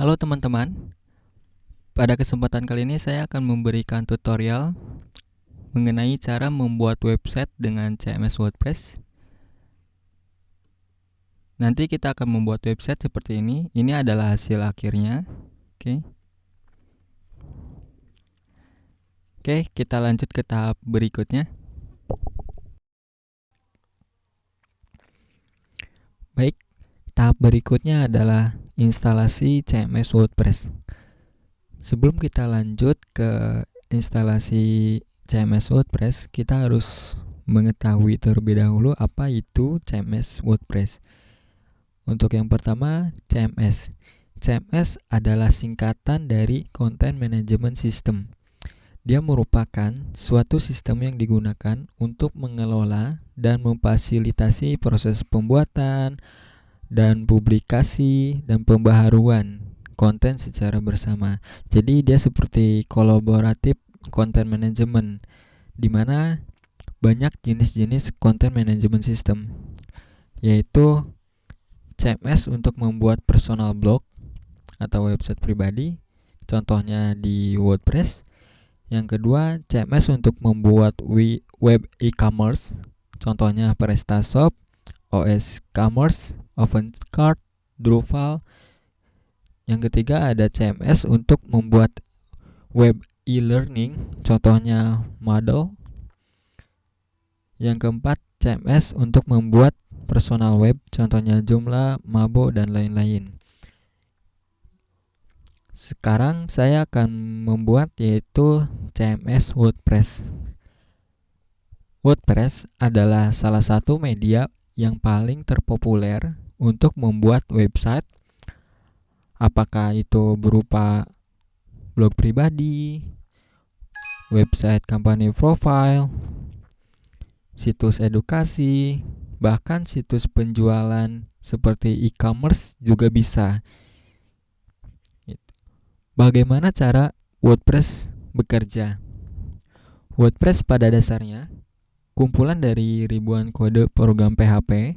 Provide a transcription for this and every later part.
Halo teman-teman, pada kesempatan kali ini saya akan memberikan tutorial mengenai cara membuat website dengan CMS WordPress. Nanti kita akan membuat website seperti ini. Ini adalah hasil akhirnya. Oke, kita lanjut ke tahap berikutnya. Baik, tahap berikutnya adalah instalasi CMS WordPress. Sebelum kita lanjut ke instalasi CMS WordPress, kita harus mengetahui terlebih dahulu apa itu CMS WordPress. Untuk yang pertama, CMS. CMS adalah singkatan dari Content Management System. Dia merupakan suatu sistem yang digunakan untuk mengelola dan memfasilitasi proses pembuatan dan publikasi dan pembaharuan konten secara bersama. Jadi dia seperti kolaboratif content management, di mana banyak jenis-jenis content management system, yaitu CMS untuk membuat personal blog atau website pribadi, contohnya di WordPress. Yang kedua, CMS untuk membuat web e-commerce, contohnya PrestaShop, OS Commerce, OpenCart, Drupal. Yang ketiga, ada CMS untuk membuat web e-learning, contohnya Moodle. Yang keempat, CMS untuk membuat personal web, contohnya Joomla, Mabo, dan lain-lain. Sekarang saya akan membuat yaitu CMS WordPress. WordPress adalah salah satu media yang paling terpopuler untuk membuat website, apakah itu berupa blog pribadi, website company profile, situs edukasi, bahkan situs penjualan seperti e-commerce juga bisa. Bagaimana cara WordPress bekerja? WordPress pada dasarnya kumpulan dari ribuan kode program PHP.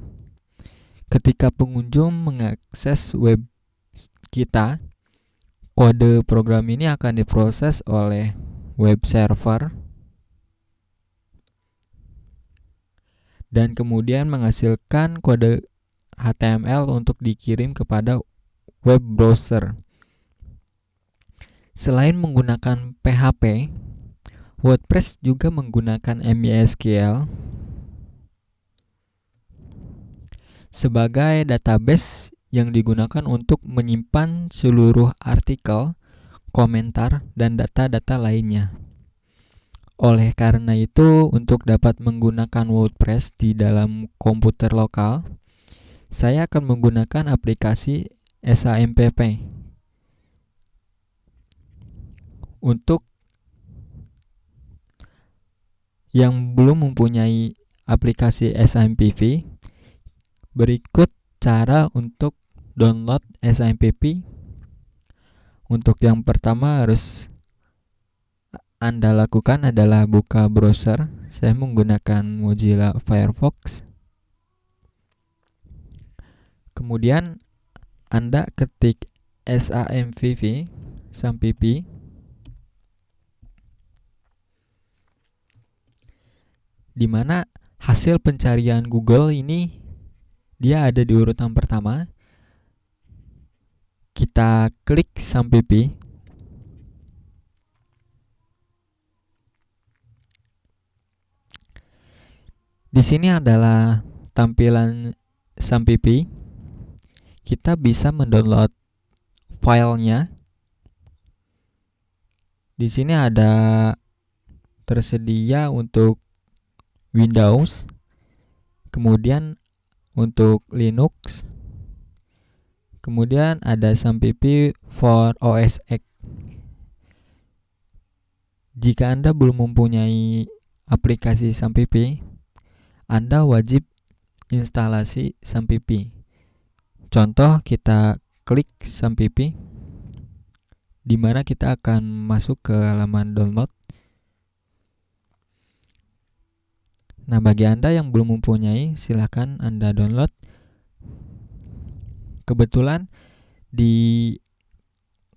Ketika pengunjung mengakses web kita, kode program ini akan diproses oleh web server dan kemudian menghasilkan kode HTML untuk dikirim kepada web browser. Selain menggunakan PHP, WordPress juga menggunakan MySQL sebagai database yang digunakan untuk menyimpan seluruh artikel, komentar, dan data-data lainnya. Oleh karena itu, untuk dapat menggunakan WordPress di dalam komputer lokal, saya akan menggunakan aplikasi SAMPP. Untuk yang belum mempunyai aplikasi SAMPP, berikut cara untuk download SAMPP. Untuk yang pertama harus Anda lakukan adalah buka browser. Saya menggunakan Mozilla Firefox. Kemudian Anda ketik SAMPP, di mana hasil pencarian Google ini dia ada di urutan pertama. Kita klik SAMPP. Di sini adalah tampilan SAMPP. Kita bisa mendownload filenya. Di sini ada tersedia untuk Windows, kemudian untuk Linux, kemudian ada SAMPP for OS X. Jika Anda belum mempunyai aplikasi SAMPP, Anda wajib instalasi SAMPP. Contoh, kita klik SAMPP, di mana kita akan masuk ke halaman download. Nah, bagi Anda yang belum mempunyai, silakan Anda download. Kebetulan di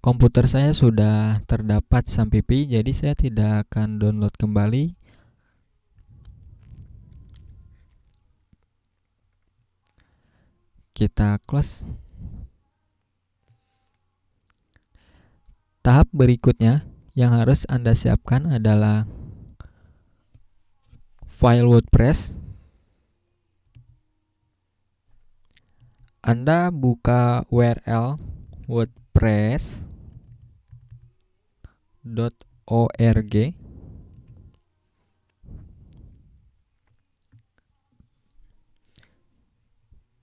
komputer saya sudah terdapat SAMPP, jadi saya tidak akan download kembali. Kita close. Tahap berikutnya yang harus Anda siapkan adalah file WordPress. Anda buka URL wordpress.org.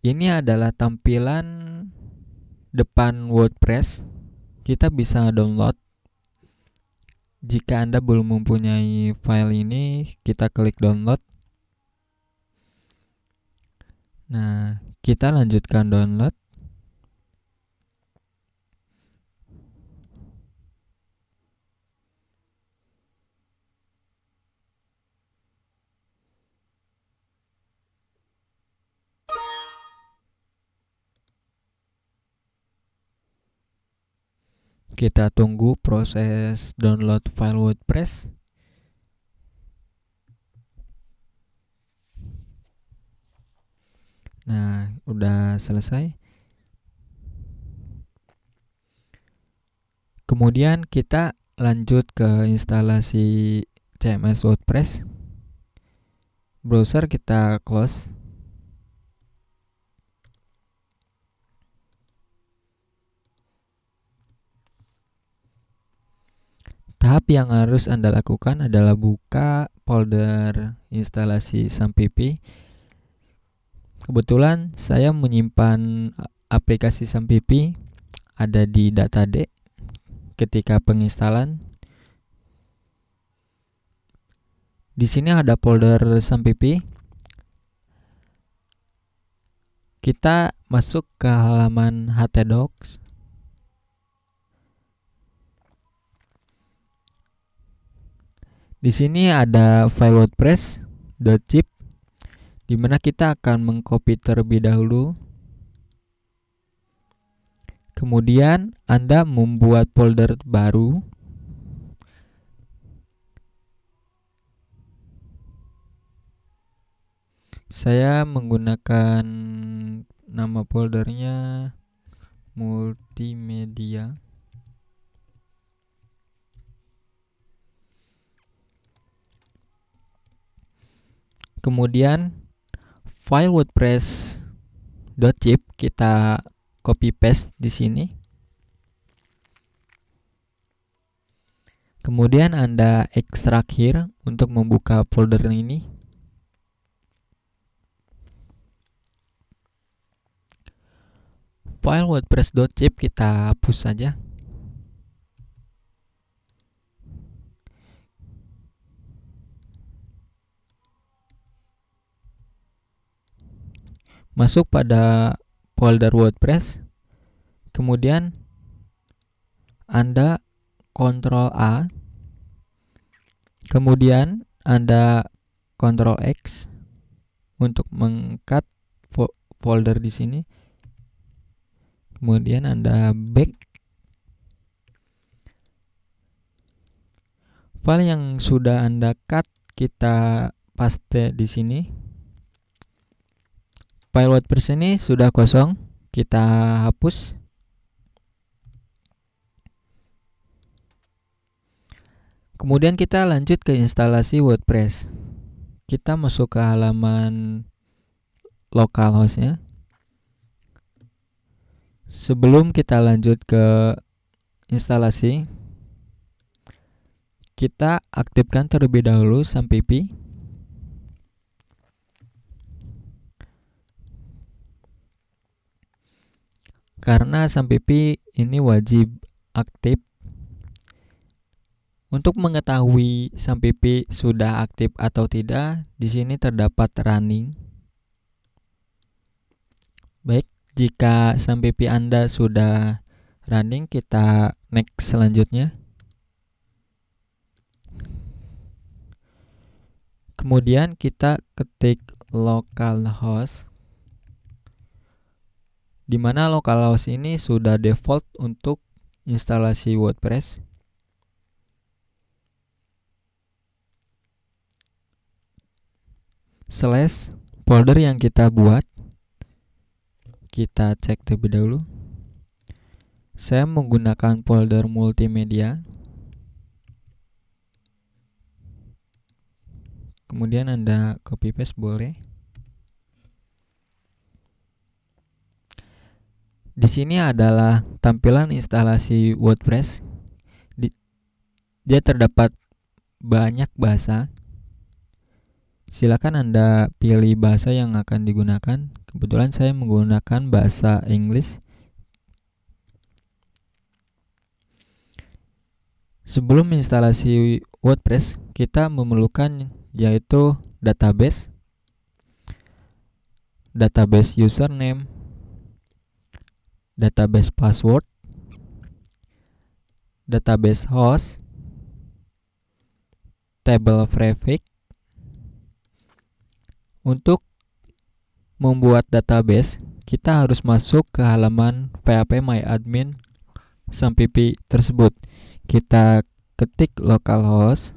Ini adalah tampilan depan WordPress. Kita bisa download. Jika Anda belum mempunyai file ini, kita klik download. Nah, kita lanjutkan download. Kita tunggu proses download file WordPress. Nah, udah selesai. Kemudian kita lanjut ke instalasi CMS WordPress. Browser kita close. Tahap yang harus Anda lakukan adalah buka folder instalasi SAMPP. Kebetulan saya menyimpan aplikasi SAMPP ada di data-D. Ketika penginstalan, di sini ada folder SAMPP. Kita masuk ke halaman htdocs. Di sini ada file WordPress.zip, di mana kita akan mengcopy terlebih dahulu. Kemudian Anda membuat folder baru. Saya menggunakan nama foldernya multimedia. Kemudian file WordPress.zip kita copy paste di sini. Kemudian Anda ekstrak here untuk membuka folder ini. File WordPress.zip kita hapus saja. Masuk pada folder WordPress. Kemudian Anda Ctrl A. Kemudian Anda Ctrl X untuk mengcut folder di sini. Kemudian Anda back. File yang sudah Anda cut kita paste di sini. File WordPress ini sudah kosong, kita hapus. Kemudian kita lanjut ke instalasi WordPress. Kita masuk ke halaman localhost-nya. Sebelum kita lanjut ke instalasi, kita aktifkan terlebih dahulu SAMPP. Karena SAMPP ini wajib aktif. Untuk mengetahui SAMPP sudah aktif atau tidak, di sini terdapat running. Baik, jika SAMPP Anda sudah running, kita next selanjutnya. Kemudian kita ketik localhost, di mana localhost ini sudah default untuk instalasi WordPress. Slash folder yang kita buat, kita cek terlebih dahulu. Saya menggunakan folder multimedia. Kemudian Anda copy paste boleh. Di sini adalah tampilan instalasi WordPress. Dia terdapat banyak bahasa. Silakan Anda pilih bahasa yang akan digunakan. Kebetulan saya menggunakan bahasa Inggris. Sebelum instalasi WordPress, kita memerlukan yaitu database username, database password, database host, table prefix. Untuk membuat database, kita harus masuk ke halaman phpMyAdmin /pp tersebut. Kita ketik localhost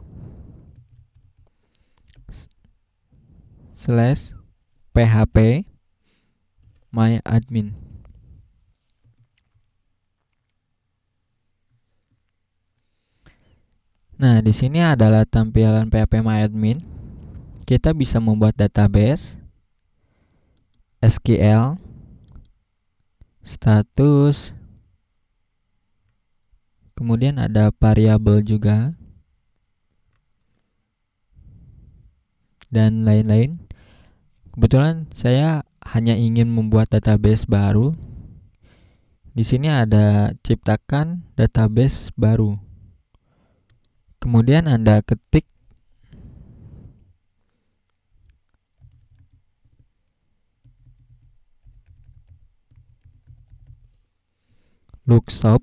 /phpMyAdmin. Nah, di sini adalah tampilan phpMyAdmin. Kita bisa membuat database, SQL, status, kemudian ada variabel juga, dan lain-lain. Kebetulan saya hanya ingin membuat database baru. Di sini ada ciptakan database baru. Kemudian Anda ketik lookshop.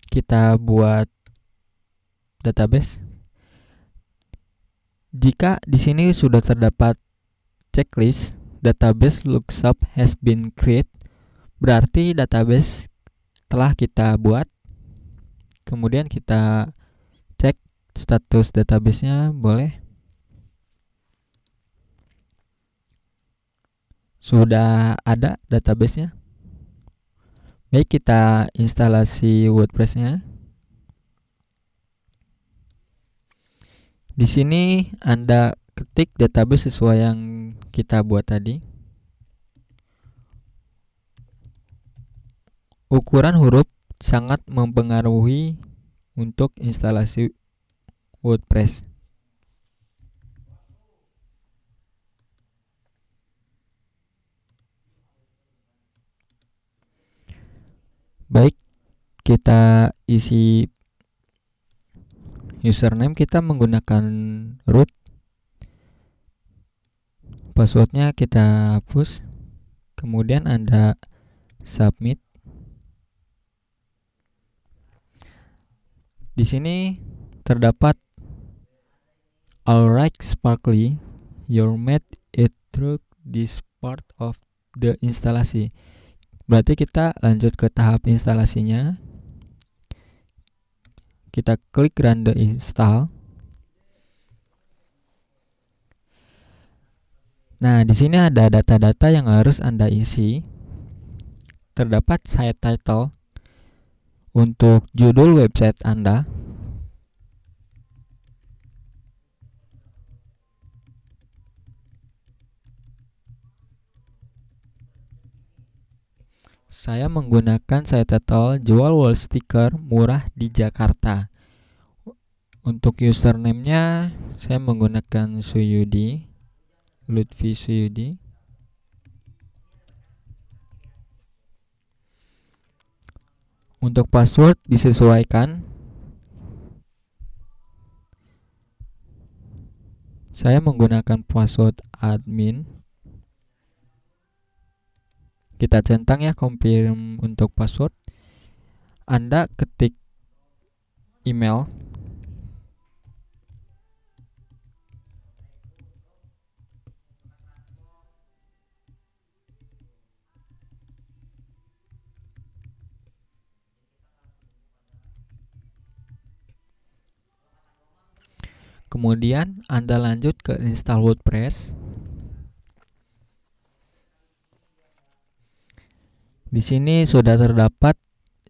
Kita buat database. Jika di sini sudah terdapat checklist database lookshop has been created, berarti database telah kita buat. Kemudian kita cek status database-nya, boleh. Sudah ada database-nya. Baik, kita instalasi WordPress-nya. Di sini Anda ketik database sesuai yang kita buat tadi. Ukuran huruf sangat mempengaruhi untuk instalasi WordPress. Baik, kita isi username, kita menggunakan root. Passwordnya kita hapus. Kemudian Anda submit. Di sini terdapat alright sparkly, you made it through this part of the instalasi. Berarti kita lanjut ke tahap instalasinya. Kita klik run the install. Nah, di sini ada data-data yang harus Anda isi. Terdapat site title untuk judul website Anda. Saya menggunakan site title jual wall sticker murah di Jakarta. Untuk username-nya saya menggunakan Suyudi, Lutfi Suyudi. Untuk password disesuaikan. Saya menggunakan password admin. Kita centang ya, confirm untuk password. Anda ketik email. Kemudian Anda lanjut ke install WordPress. Di sini sudah terdapat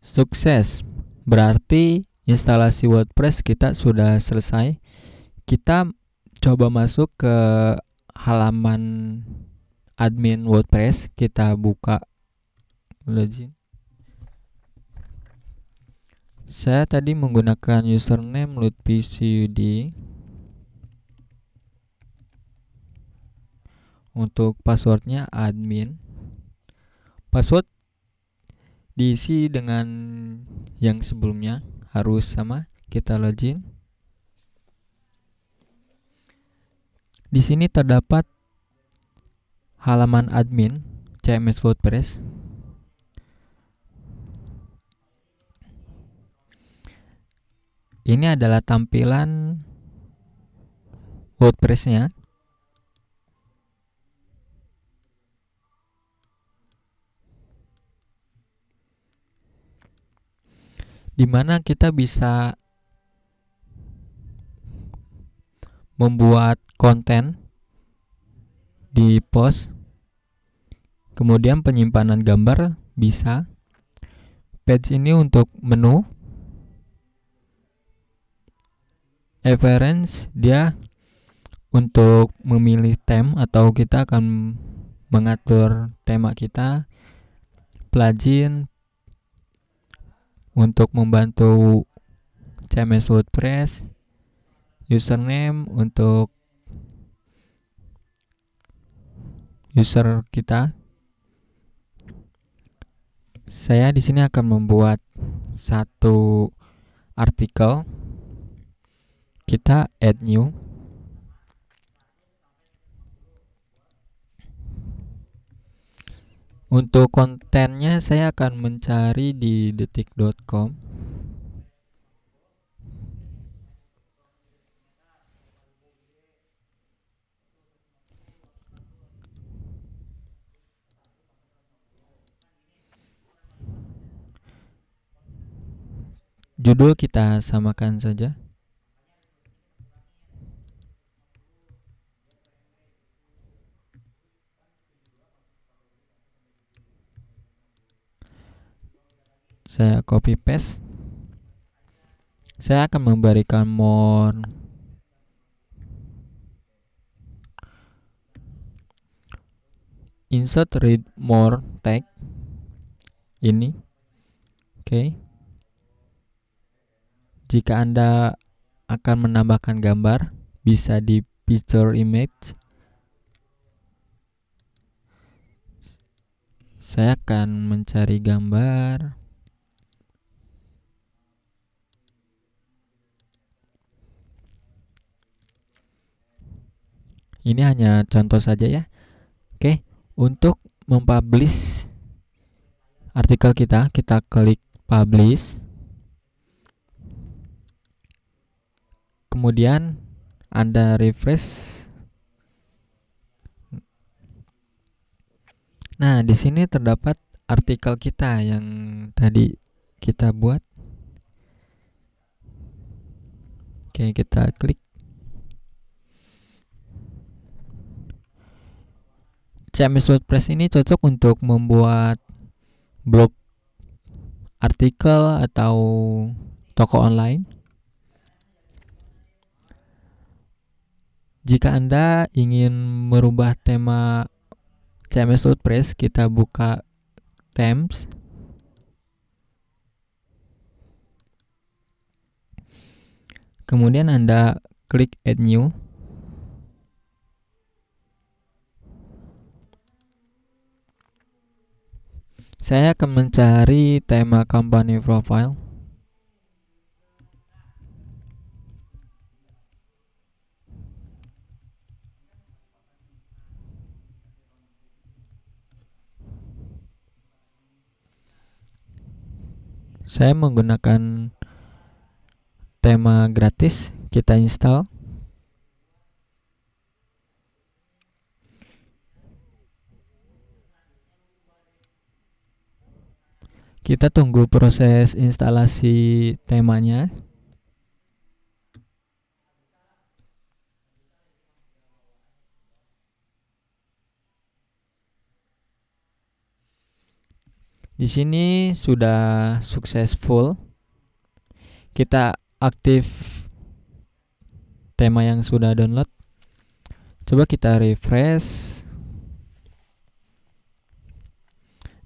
sukses. Berarti instalasi WordPress kita sudah selesai. Kita coba masuk ke halaman admin WordPress. Kita buka login. Saya tadi menggunakan username lutfi.cud. Untuk passwordnya admin. Password diisi dengan yang sebelumnya, harus sama. Kita login. Di sini terdapat halaman admin CMS WordPress. Ini adalah tampilan WordPress-nya. Di mana kita bisa membuat konten di post, kemudian penyimpanan gambar bisa. Page ini untuk menu. Reference dia untuk memilih theme atau kita akan mengatur tema kita. Plugin untuk membantu CMS WordPress. Username untuk user kita. Saya di sini akan membuat satu artikel. Kita add new. Untuk kontennya saya akan mencari di detik.com. Judul kita samakan saja. Saya copy paste. Saya akan memberikan more. Insert read more tag. Ini. Oke. Jika Anda akan menambahkan gambar, bisa di picture image. Saya akan mencari gambar. Ini hanya contoh saja ya. Oke, untuk mempublish artikel kita klik publish. Kemudian Anda refresh. Nah, di sini terdapat artikel kita yang tadi kita buat. Oke, kita klik. CMS WordPress ini cocok untuk membuat blog, artikel, atau toko online. Jika Anda ingin merubah tema CMS WordPress, kita buka themes. Kemudian Anda klik add new. Saya akan mencari tema company profile. Saya menggunakan tema gratis. Kita install. Kita tunggu proses instalasi temanya. Di sini sudah successful. Kita aktif tema yang sudah download. Coba kita refresh.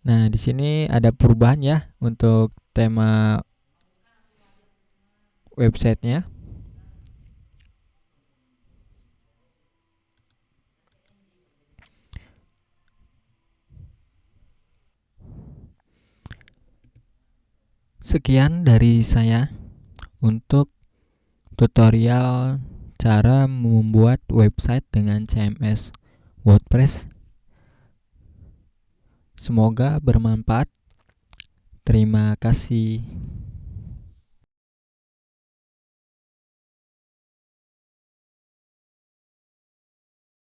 Nah, di sini ada perubahan ya untuk tema websitenya. Sekian dari saya untuk tutorial cara membuat website dengan CMS WordPress. Semoga bermanfaat. Terima kasih.